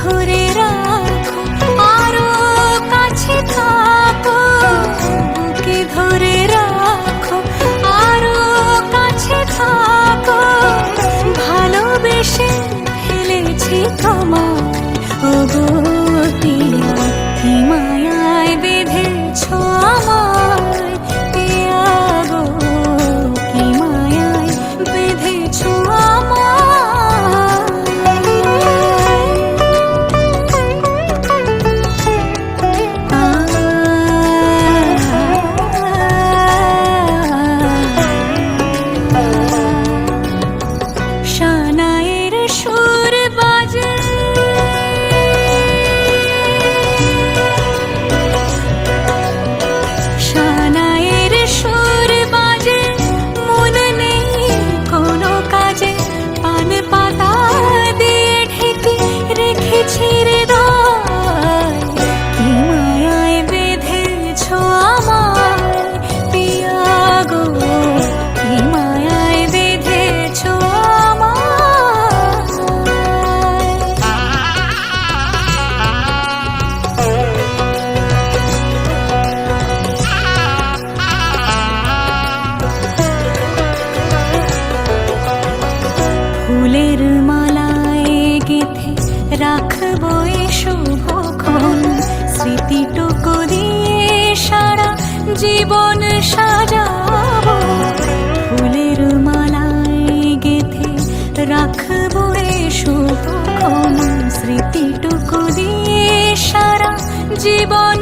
ধরে রাখো, আরো কাছে থাকো, বুকে ধরে রাখো, আরো কাছে থাকো, ভালোবেসে ফেলেছি তোমায় ওগো পিয়া, কি মায়ায় বেঁধেছো আমায় পিয়া গো, কি মায়ায় বেঁধেছো শানায়ের সুর বাজে, শানায়ের সুর বাজে, মন নেই কোনো কাজে, পান পাতা দিয়ে ঢেকে রেখেছি হৃদয়, কি মায়ায় বেঁধেছো আমায় পিয়া গো, কি মায়ায় বেঁধেছো ফুলের মালায় গেঁথে রাখবো এই শুভক্ষণ, স্মৃতিটুকু দিয়ে সারা জীবন সাজাবো, ফুলের মালায় গেঁথে রাখবো এই শুভক্ষণ, স্মৃতিটুকু দিয়ে সারা জীবন